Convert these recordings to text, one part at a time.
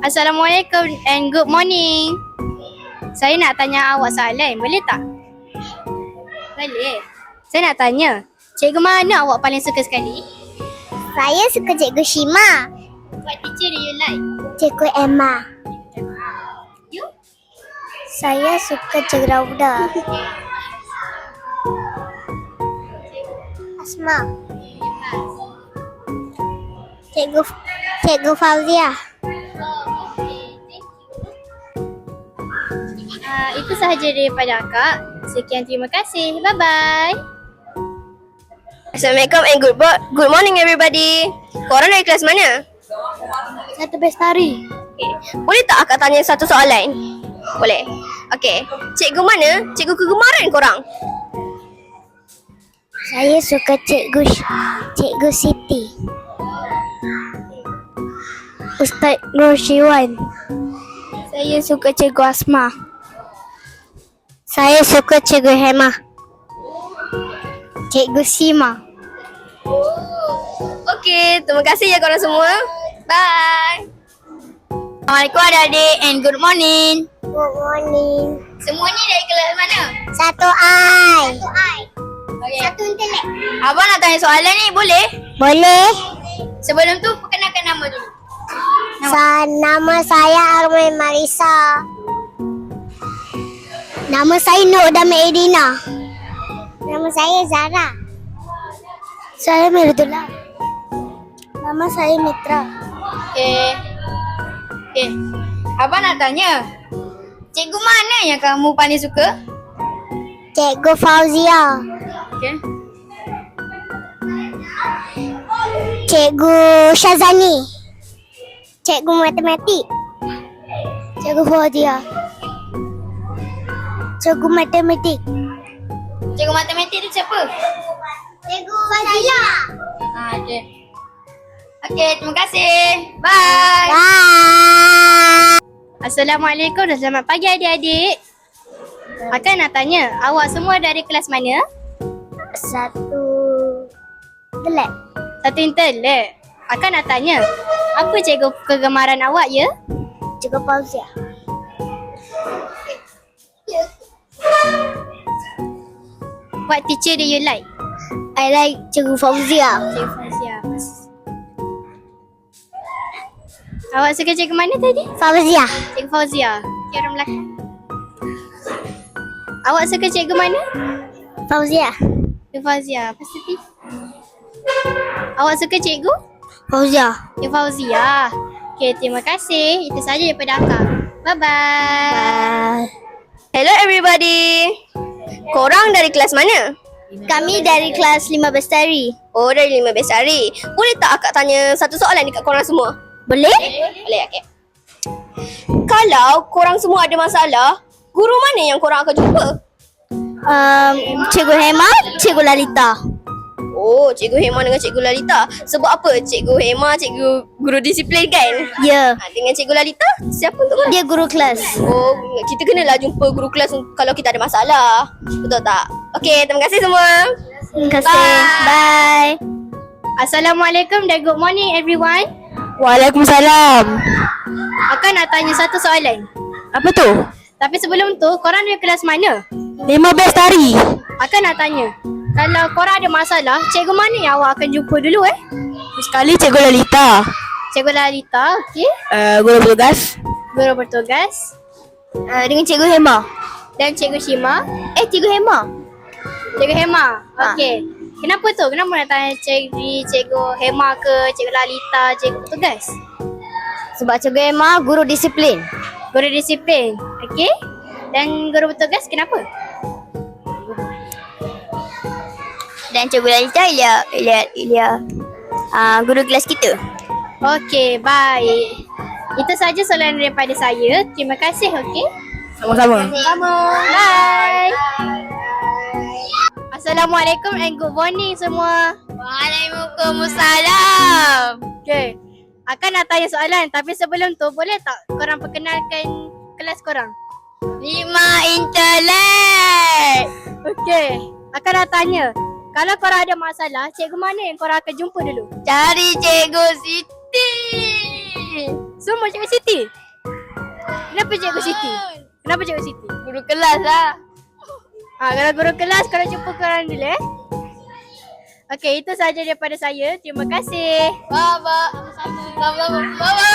Assalamualaikum and good morning. Saya nak tanya awak soalan, boleh tak? Boleh. Saya nak tanya, cikgu mana awak paling suka sekali? Saya suka Cikgu Shima. What teacher do you like? Cikgu Emma. You? Saya suka Cikgu Rauda. Asma. Cikgu Fauzia. Itu sahaja daripada akak. Sekian, terima kasih. Bye-bye. Assalamualaikum and good morning everybody. Korang dari kelas mana? Satu Bestari. Okay. Boleh tak akak tanya satu soalan? Boleh. Okay. Cikgu mana? Cikgu kegemaran korang? Saya suka Cikgu Siti. Ustaz Nur Syiwan. Saya suka Cikgu Asma. Saya suka Cikgu Hema. Cikgu Shima. Okay. Terima kasih ya korang semua. Bye. Assalamualaikum adik-adik and good morning. Good morning. Semua ni dari kelas mana? Satu I. Okay. Satu intelek. Abang nak tanya soalan ni, boleh? Boleh? Sebelum tu, perkenalkan nama dulu. Nama saya Armai Marisa. Nama saya Nur Dami Edina. Nama saya Zara. Saya Mirdula. Nama saya Mitra. Okay. Abang nak tanya, cikgu mana yang kamu paling suka? Cikgu Fauzia. Okay. Cikgu Syazani. Cikgu Matematik. Cikgu Fauzia. Cikgu Matematik. Cikgu matematik tu siapa? Cikgu Fauzia. Okay. Okay, terima kasih. Bye. Bye. Assalamualaikum dan selamat pagi adik-adik. Akak nak tanya, awak semua dari kelas mana? Satu telek. Satu intelek. Akak nak tanya, apa cikgu kegemaran awak ya? Cikgu Fauzia. What teacher do you like? I like Cikgu Fauzia. Cikgu Fauzia. Awak suka cikgu mana tadi? Fauzia. Cikgu Fauzia. Okay, orang belakang. Awak suka cikgu mana? Fauzia. Cikgu Fauzia. Pasti P. Awak suka cikgu? Fauzia. Cikgu Fauzia. Okay, terima kasih. Itu sahaja daripada akak. Bye-bye. Hello everybody. Korang dari kelas mana? Kami dari kelas 5 Bestari. Oh, dari 5 Bestari. Boleh tak akak tanya satu soalan dekat korang semua? Boleh? Boleh, okay. Kalau korang semua ada masalah, guru mana yang korang akan jumpa? Cikgu Hema, Cikgu Lalita. Oh, Cikgu Hema dengan Cikgu Lalita. Sebab apa? Cikgu Hema, cikgu guru disiplin kan? Ya, Dengan Cikgu Lalita, siapa tu? dia guru kelas. Oh, kita kenalah jumpa guru kelas kalau kita ada masalah. Betul tak? Okay, terima kasih semua. Terima kasih. Bye. Assalamualaikum dan good morning everyone. Waalaikumsalam. Akak nak tanya satu soalan. Apa tu? Tapi sebelum tu, korang dari kelas mana? 5 Bestari. Akak nak tanya, kalau korang ada masalah, cikgu mana yang awak akan jumpa dulu Sekali Cikgu Lalita. Cikgu Lalita, okey. Guru bertugas. Guru bertugas. Dengan Cikgu Hema. Dan Cikgu Shima. Cikgu Hema. Cikgu Hema, okey. Kenapa tu? Kenapa nak tanya Cikgu Hema ke Cikgu Lalita, Cikgu bertugas? Sebab Cikgu Hema guru disiplin. Guru disiplin, okey. Dan guru bertugas kenapa? Dan Cikgu Lalita ia guru kelas kita. Okey, baik. Itu saja soalan daripada saya. Terima kasih, okey. Sama-sama. Sama. Bye. Assalamualaikum and good morning semua. Waalaikumsalam. Okay. Akan nak tanya soalan tapi sebelum tu boleh tak korang perkenalkan kelas korang? 5 intelek. Okay. Akan nak tanya, kalau korang ada masalah, cikgu mana yang korang akan jumpa dulu? Cari Cikgu Siti. Semua Cikgu Siti. Kenapa Cikgu Siti? Kenapa Cikgu Siti? Guru kelas lah. Kalau guru kelas, kalau jumpa korang dulu Okey, itu sahaja daripada saya. Terima kasih. Bye-bye. Sama-sama. Bye-bye.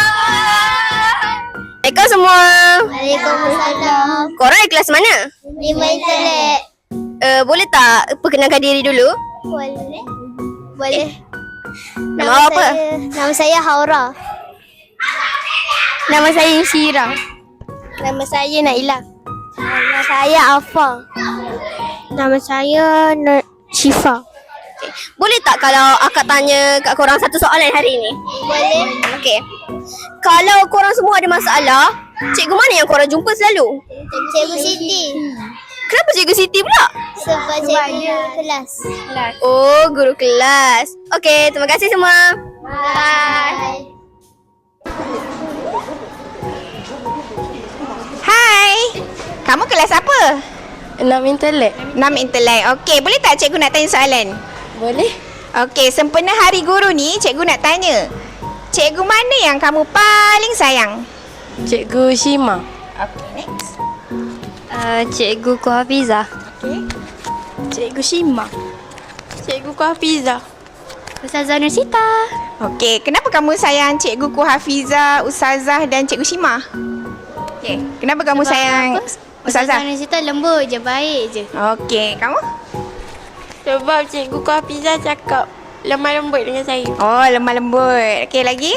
Assalamualaikum semua. Waalaikumsalam. Korang di kelas mana? 5 intelek. Boleh tak perkenalkan diri dulu? Boleh. Boleh. Nama apa? Nama saya Haura. Nama saya Syira. Nama saya Naila. Nama saya Afa. Nama saya Syifa. Boleh tak kalau akak tanya kat korang satu soalan hari ni? Boleh. Okey. Kalau korang semua ada masalah, cikgu mana yang korang jumpa selalu? Cikgu Siti. Kenapa cikgu Siti pula? Sebab cikgu kelas. Oh, guru kelas. Okey, terima kasih semua. Bye. Hai. Kamu kelas apa? 6 intelek. 6 intelek. Okey, boleh tak cikgu nak tanya soalan? Boleh? Okey, sempena Hari Guru ni cikgu nak tanya. Cikgu mana yang kamu paling sayang? Cikgu Shima. Okey, next. Cikgu Kuhafizah. Okey. Cikgu Shima. Cikgu Kuhafizah. Ustazah Nursita. Okey, kenapa kamu sayang Cikgu Kuhafizah, Ustazah dan Cikgu Shima? Okey, kenapa kamu sayang Ustazah Ustazah? Nursita lembut je, baik je. Okey, kamu? Sebab Cikgu Kuhafizah cakap lemah lembut dengan saya. Oh, lemah lembut. Okey, lagi?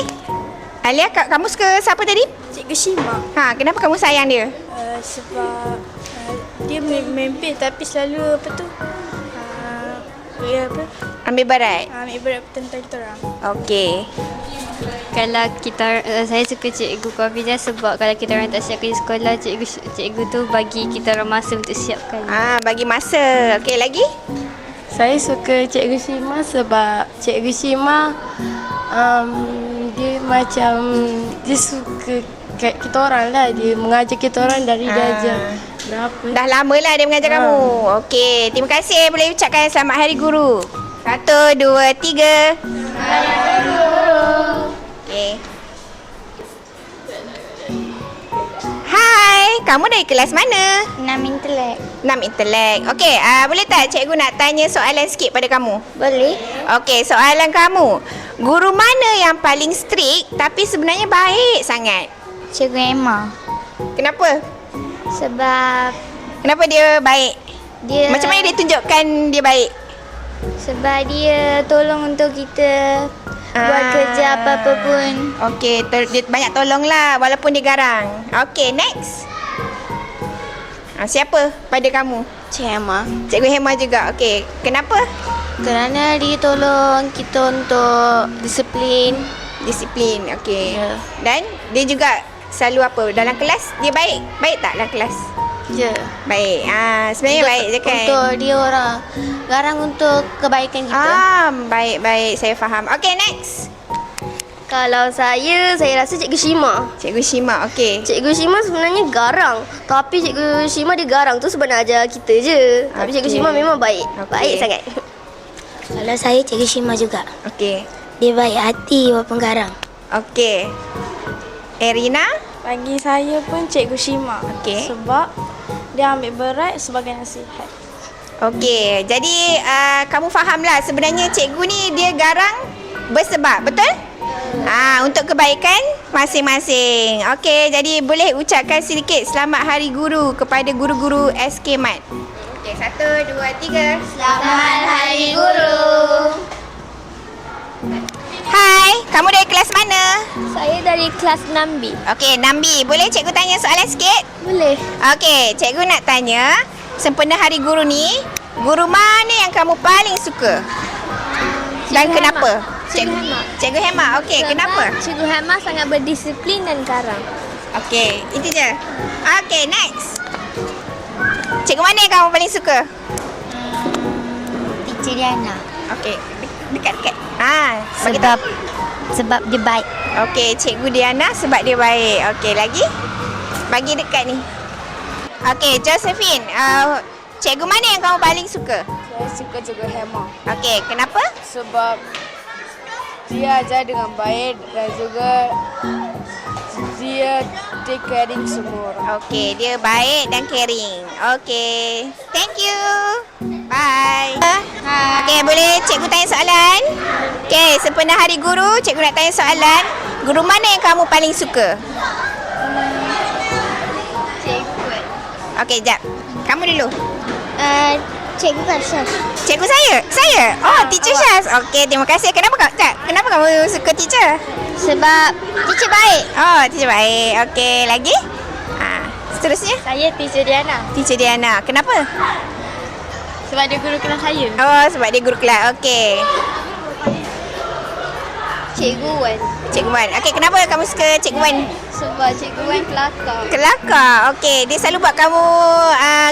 Alia, kamu suka siapa tadi? Cikgu Shima. Ha, kenapa kamu sayang dia? Sebab dia memimpin tapi selalu apa tu? Ya apa? Ambil barat. Ambil berat tentang kita orang. Okey. Kalau kita saya suka Cikgu Kuhafizah sebab kalau kita orang tak siap pergi sekolah, cikgu tu bagi kita orang masa untuk siapkan. Bagi masa. Okey, lagi? Saya suka Cikgu Shima sebab Cikgu Shima dia macam dia suka kat kita orang lah. Dia mengajar kita orang dari darjah berapa. Dah lama lah dia mengajar kamu. Okey, terima kasih. Boleh ucapkan selamat Hari Guru. 1, 2, 3. Hari Guru. Okey. Hai, kamu dari kelas mana? 6 intelek. 6 intelek. Okey, boleh tak cikgu nak tanya soalan sikit pada kamu? Boleh. Okey, soalan kamu. Guru mana yang paling strict tapi sebenarnya baik sangat? Cikgu Emma. Kenapa? Sebab Kenapa dia baik? dia Macam mana dia tunjukkan dia baik? Sebab dia tolong untuk kita buat kerja apa-apa pun. Okey, dia banyak tolong lah walaupun dia garang. Okey, next. Siapa pada kamu? Cikgu Emma. Cikgu Hema juga. Okey, kenapa? Kerana dia tolong kita untuk disiplin. Disiplin. Okey. Ya. Dan dia juga selalu apa? Dalam kelas dia baik? Baik tak dalam kelas? Je. Baik. Sebenarnya baik je kan? Untuk dia orang garang untuk kebaikan kita. Baik-baik. Saya faham. Okey, next. Kalau saya rasa Cikgu Shima. Cikgu Shima. Okey. Cikgu Shima sebenarnya garang. Tapi Cikgu Shima dia garang tu sebab nak ajar kita je. Tapi Cikgu Okey. Shima memang baik. Okey. Baik sangat. Kalau saya Cikgu Shima juga. Okey. Dia baik hati walaupun garang. Okey. Erina? Bagi saya pun Cikgu Shima. Okey. Sebab dia ambil berat sebagai nasihat. Okey, jadi kamu fahamlah sebenarnya cikgu ni dia garang bersebab, betul? Untuk kebaikan masing-masing. Okey, jadi boleh ucapkan sedikit selamat Hari Guru kepada guru-guru SK Mat. Okey, 1, 2, 3. Selamat Hari Guru. Hai, kamu dari kelas mana? Saya dari kelas 6B. Okey, Nambi, boleh cikgu tanya soalan sikit? Boleh. Okey, cikgu nak tanya, sempena Hari Guru ni, guru mana yang kamu paling suka? Dan kenapa? Cikgu Hema. Okey, kenapa? Cikgu Hema sangat berdisiplin dan garang. Okey, itu je. Okey, next. Cikgu mana yang kamu paling suka? Teacher Diana. Okey, dekat-dekat. Sebab dia baik. Okey, Cikgu Diana sebab dia baik. Okey, lagi? Bagi dekat ni. Okey, Josephine. Cikgu mana yang kamu paling suka? Saya suka Cikgu Hema. Okey, kenapa? Sebab dia ajar dengan baik dan juga dia caring semua orang. Okey, dia baik dan caring. Okey. Thank you. Bye. Okey, boleh cikgu tanya soalan? Okey, sempena Hari Guru, cikgu nak tanya soalan. Guru mana yang kamu paling suka? Okey, jap. Kamu dulu. Cikgu Syaz. Cikgu saya? Saya? Oh, teacher Syaz. Okey, terima kasih. Kenapa kamu suka teacher? Sebab teacher baik. Oh, teacher baik. Okey, lagi? Seterusnya? Saya teacher Diana. Teacher Diana. Kenapa? Sebab dia guru kelas saya. Oh, sebab dia guru kelas. Okey. Cikgu Wan. Cikgu Wan. Okey, kenapa kamu suka Cikgu Wan? Sebab Cikgu Wan kelakar. Kelakar. Okey, dia selalu buat kamu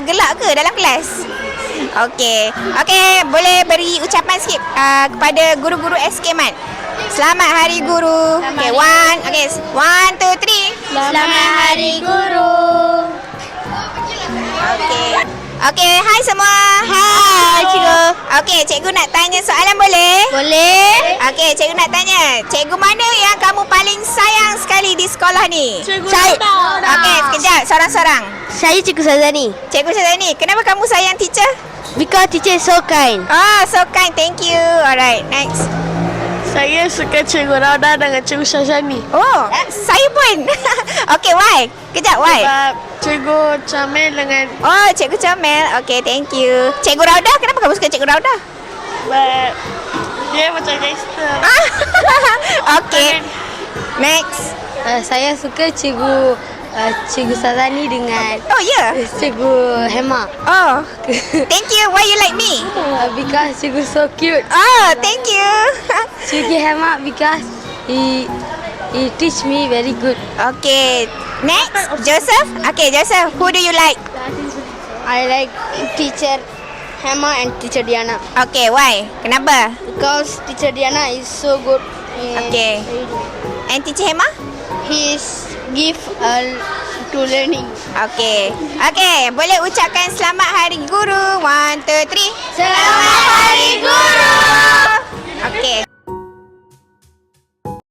gelak ke dalam kelas? Okey. Okey, boleh beri ucapan sikit kepada guru-guru SK Mat. Selamat Hari Guru. Okey, 1, 2, 3. Selamat Hari Guru. Okey. Okey, hai semua. Hai, cikgu. Okey, cikgu nak tanya soalan boleh? Boleh? Okey, cikgu nak tanya. Cikgu mana yang kamu paling sayang sekali di sekolah ni? Saya. Okey, sekejap. Sorang-sorang. Saya Cikgu Sazani. Cikgu Syazani, kenapa kamu sayang teacher? Because teacher is so kind. Oh, so kind. Thank you. Alright, next. Saya suka Cikgu Rauda dengan Cikgu Syazani. Oh, saya pun. Okey, why? Kejap, why? Sebab Cikgu comel dengan Oh, Cikgu comel. Okey, thank you. Cikgu Rauda, kenapa kamu suka Cikgu Rauda? sebab dia macam gangster. Okey. Next. Saya suka Cikgu Sazani dengan Oh, ya. Yeah. Cikgu Hema. Oh. Thank you. Why you like me? Because Cikgu so cute. Oh, thank you. Cikgu Hema because he teach me very good. Okay. Next, Joseph. Okay, Joseph. Who do you like? I like teacher Hema and teacher Diana Okay, why? Kenapa? because teacher Diana is so good. Okay. And teacher Hema? He is give to learning. Okay. Okay, boleh ucapkan selamat Hari Guru. 1, 2, 3. Selamat Hari Guru. Okay.